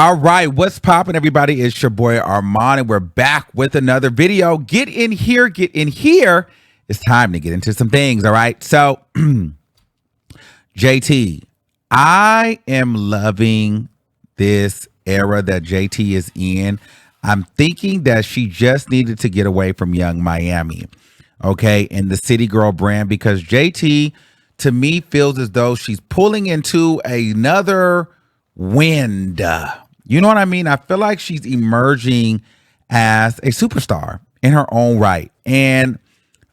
All right, what's poppin', everybody? It's your boy Armon, and we're back with another video. Get in here, get in here. It's time to get into some things, all right? So, JT, I am loving this era that JT is in. I'm thinking that she just needed to get away from Young Miami, okay, and the City Girl brand, because JT, to me, feels as though she's pulling into another wind. You know what I mean? I feel like she's emerging as a superstar in her own right. And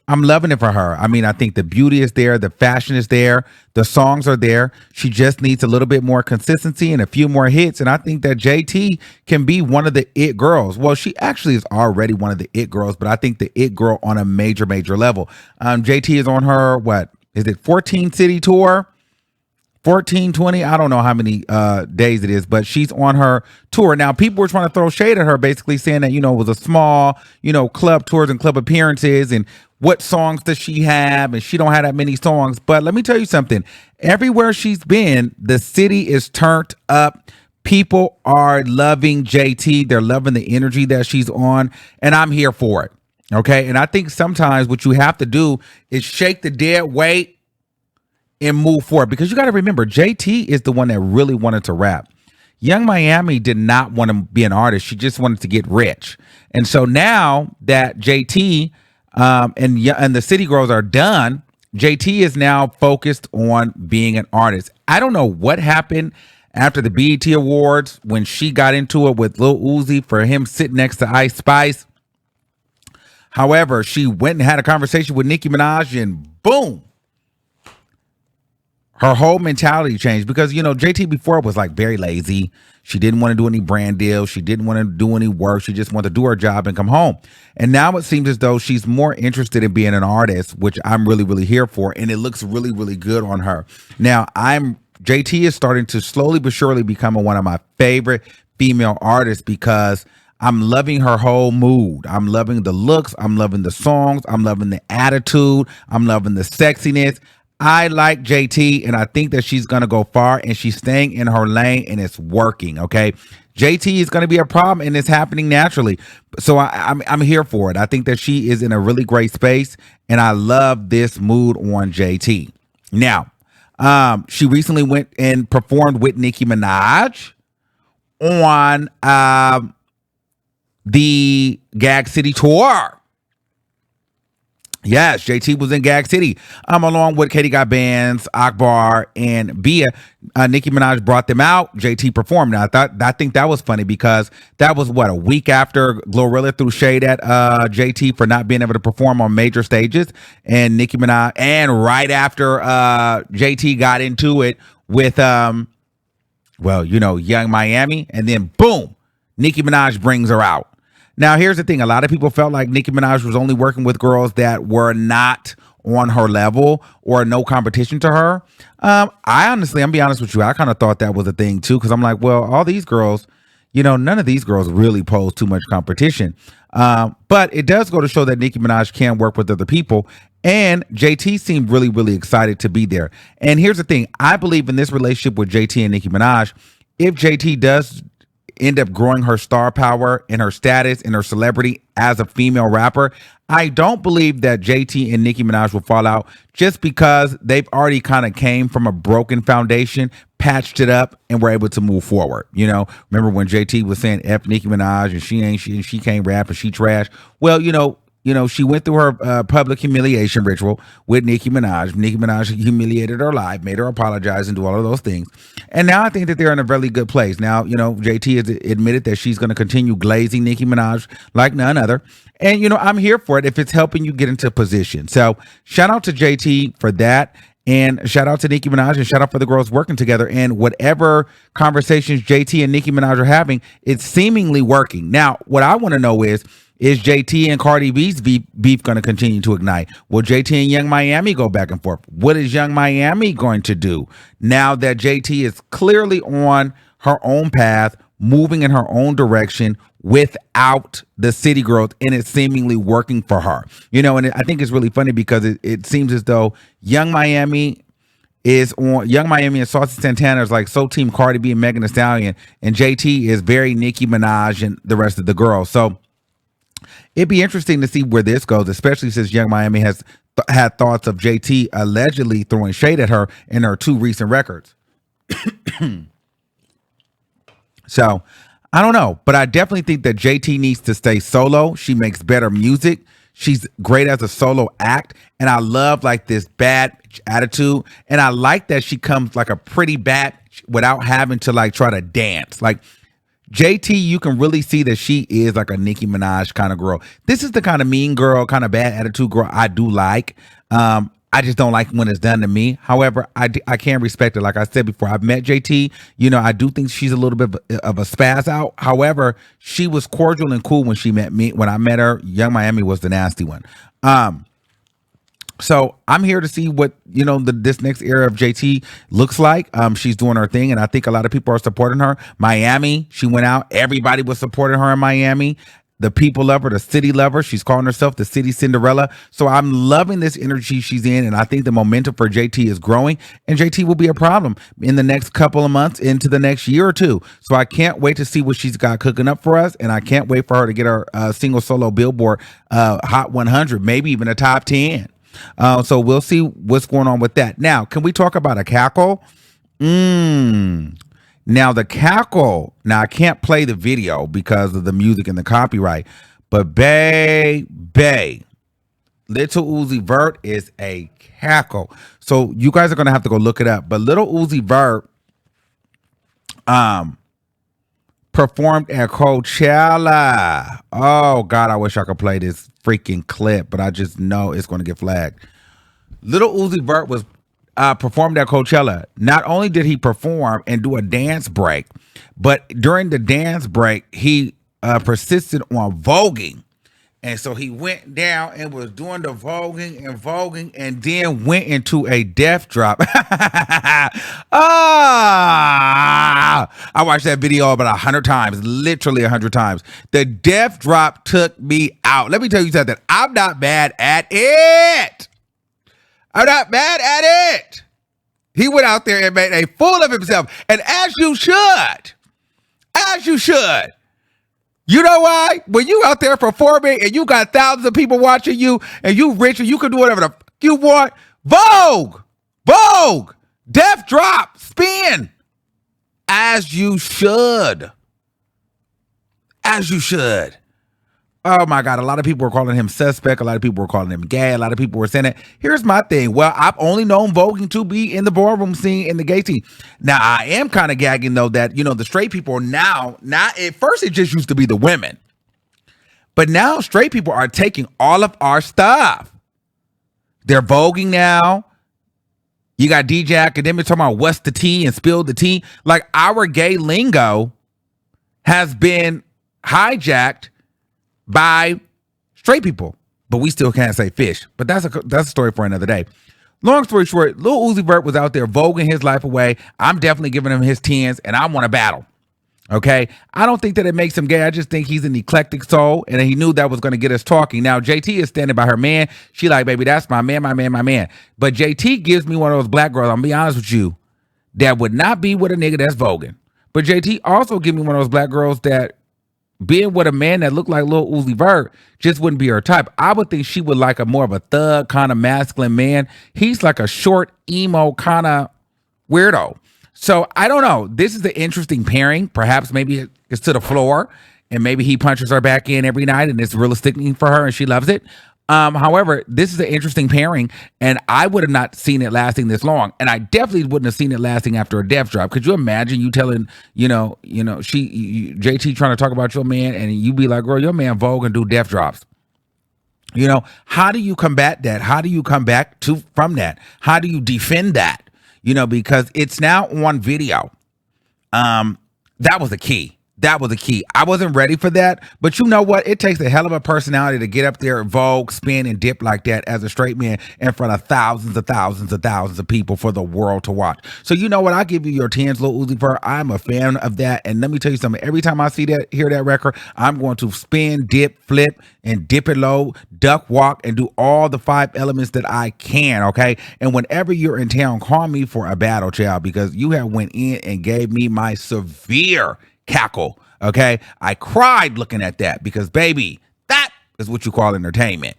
I'm loving it for her. I mean, I think the beauty is there. The fashion is there. The songs are there. She just needs a little bit more consistency and a few more hits. And I think that JT can be one of the it girls. Well, she actually is already one of the it girls, but I think the it girl on a major, major level. JT is on her, what is it, 14 city tour? 14, 20, I don't know how many days it is, but she's on her tour. Now, people were trying to throw shade at her, basically saying that, it was a small, club tours and club appearances, and what songs does she have? And she don't have that many songs. But let me tell you something. Everywhere she's been, the city is turned up. People are loving JT. They're loving the energy that she's on, and I'm here for it. Okay? And I think sometimes what you have to do is shake the dead weight and move forward, because you got to remember, JT is the one that really wanted to rap. Young Miami did not want to be an artist. She just wanted to get rich. And so now that JT and the City Girls are done, JT is now focused on being an artist. I don't know what happened after the BET Awards when she got into it with Lil Uzi for him sitting next to Ice Spice. However, she went and had a conversation with Nicki Minaj, and boom, her whole mentality changed, because, JT before was like very lazy. She didn't want to do any brand deals. She didn't want to do any work. She just wanted to do her job and come home. And now it seems as though she's more interested in being an artist, which I'm really, really here for. And it looks really, really good on her. Now, JT is starting to slowly but surely become one of my favorite female artists, because I'm loving her whole mood. I'm loving the looks. I'm loving the songs. I'm loving the attitude. I'm loving the sexiness. I like JT, and I think that she's going to go far, and she's staying in her lane, and it's working, okay? JT is going to be a problem, and it's happening naturally. So I'm here for it. I think that she is in a really great space, and I love this mood on JT. Now, she recently went and performed with Nicki Minaj on the Gag City tour. Yes, JT was in Gag City, along with Katie Got Bands, Akbar, and Bia. Nicki Minaj brought them out. JT performed. Now, I think that was funny, because that was a week after Glorilla threw shade at JT for not being able to perform on major stages, and Nicki Minaj, and right after JT got into it with Young Miami, and then boom, Nicki Minaj brings her out. Now, here's the thing. A lot of people felt like Nicki Minaj was only working with girls that were not on her level or no competition to her. I'm be honest with you, I kind of thought that was a thing too, because I'm like, well, all these girls, none of these girls really pose too much competition. But it does go to show that Nicki Minaj can work with other people, and JT seemed really, really excited to be there. And here's the thing. I believe in this relationship with JT and Nicki Minaj. If JT does end up growing her star power and her status and her celebrity as a female rapper, I don't believe that JT and Nicki Minaj will fall out, just because they've already kind of came from a broken foundation, patched it up, and were able to move forward. Remember when JT was saying F Nicki Minaj and she can't rap and she trash? Well, she went through her public humiliation ritual with Nicki Minaj. Nicki Minaj humiliated her live, made her apologize and do all of those things. And now I think that they're in a really good place. Now, JT has admitted that she's going to continue glazing Nicki Minaj like none other. And, I'm here for it if it's helping you get into position. So shout out to JT for that. And shout out to Nicki Minaj, and shout out for the girls working together. And whatever conversations JT and Nicki Minaj are having, it's seemingly working. Now, what I want to know is JT and Cardi B's beef going to continue to ignite? Will JT and Young Miami go back and forth? What is Young Miami going to do now that JT is clearly on her own path, moving in her own direction without the City Girls, and it's seemingly working for her? And I think it's really funny, because it seems as though Young Miami is on Young Miami and Saucy Santana is like so Team Cardi B and Megan Thee Stallion, and JT is very Nicki Minaj and the rest of the girls. So it'd be interesting to see where this goes, especially since Young Miami has had thoughts of JT allegedly throwing shade at her in her 2 recent records. So I don't know, but I definitely think that JT needs to stay solo. She makes better music. She's great as a solo act. And I love like this bad attitude. And I like that she comes like a pretty bad without having to like try to dance. Like JT, you can really see that she is like a Nicki Minaj kind of girl. This is the kind of mean girl, kind of bad attitude girl I do like. I just don't like when it's done to me. However, I can respect it. Like I said before, I've met JT. You know, I do think she's a little bit of a spaz out. However, she was cordial and cool when she met me. When I met her, Young Miami was the nasty one. So I'm here to see what, you know, this next era of JT looks like. She's doing her thing, and I think a lot of people are supporting her. Miami, she went out. Everybody was supporting her in Miami. The people love her, the city love her. She's calling herself the city Cinderella. So I'm loving this energy she's in, and I think the momentum for JT is growing, and JT will be a problem in the next couple of months into the next year or two. So I can't wait to see what she's got cooking up for us, and I can't wait for her to get her single solo Billboard Hot 100, maybe even a top 10. So we'll see what's going on with that. Now, can we talk about a cackle? Now the cackle, now I can't play the video because of the music and the copyright, but bae, Little Uzi Vert is a cackle. So you guys are going to have to go look it up. But Little Uzi Vert performed at Coachella. Oh God, I wish I could play this freaking clip, but I just know it's going to get flagged. Little Uzi Vert was performed at Coachella. Not only did he perform and do a dance break, but during the dance break, he persisted on voguing. And so he went down and was doing the voguing and then went into a death drop. I watched that video about 100 times, literally 100 times. The death drop took me out. Let me tell you something. I'm not mad at it. I'm not mad at it. He went out there and made a fool of himself. And as you should. As you should. You know why? When you out there performing and you got thousands of people watching you and you rich and you can do whatever the you want. Vogue. Death drop. Spin. As you should. As you should. Oh my God, a lot of people were calling him suspect. A lot of people were calling him gay. A lot of people were saying it. Here's my thing. Well, I've only known voguing to be in the ballroom scene, in the gay scene. Now, I am kind of gagging, though, that, you know, the straight people are now, at first it just used to be the women. But now straight people are taking all of our stuff. They're voguing now. You got DJ Academic talking about what's the tea and spill the tea. Like, our gay lingo has been hijacked by straight people, but we still can't say fish. But that's a story for another day. Long story short, Lil Uzi Vert was out there voguing his life away. I'm definitely giving him his 10s, and I want to battle. Okay? I don't think that it makes him gay. I just think he's an eclectic soul, and he knew that was going to get us talking. Now, JT is standing by her man. She like, baby, that's my man. But JT gives me one of those black girls, I'm going to be honest with you, that would not be with a nigga that's voguing. But JT also give me one of those black girls that being with a man that looked like Lil Uzi Vert just wouldn't be her type. I would think she would like a more of a thug kind of masculine man. He's like a short, emo kind of weirdo. So I don't know. This is an interesting pairing. Perhaps maybe it's to the floor and maybe he punches her back in every night and it's realistic for her and she loves it. However, this is an interesting pairing, and I would have not seen it lasting this long, and I definitely wouldn't have seen it lasting after a death drop. Could you imagine you telling, JT trying to talk about your man, and you be like, girl, your man Vogue and do death drops. You know, how do you combat that? How do you come back from that? How do you defend that? You know, because it's now on video. That was the key. That was the key. I wasn't ready for that, but you know what? It takes a hell of a personality to get up there, Vogue, spin, and dip like that as a straight man in front of thousands of thousands of thousands of people for the world to watch. So you know what? I give you your 10s, Lil Uzi Vert. I'm a fan of that, and let me tell you something. Every time I see that, hear that record, I'm going to spin, dip, flip, and dip it low, duck, walk, and do all the 5 elements that I can. Okay, and whenever you're in town, call me for a battle, child, because you have went in and gave me my severe cackle. Okay, I cried looking at that because, baby, that is what you call entertainment.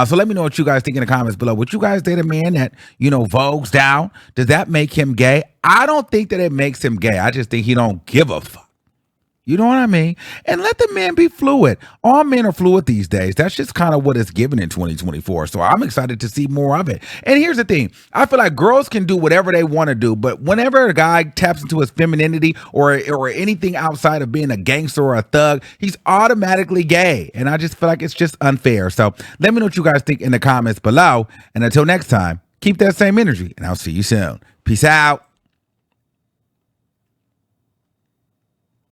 So let me know what you guys think in the comments below. Would you guys date a man that, vogues down? Does that make him gay? I don't think that it makes him gay. I just think he don't give a fuck. You know what I mean? And let the men be fluid. All men are fluid these days. That's just kind of what it's given in 2024. So I'm excited to see more of it. And here's the thing. I feel like girls can do whatever they want to do, but whenever a guy taps into his femininity or anything outside of being a gangster or a thug, he's automatically gay. And I just feel like it's just unfair. So let me know what you guys think in the comments below. And until next time, keep that same energy, and I'll see you soon. Peace out.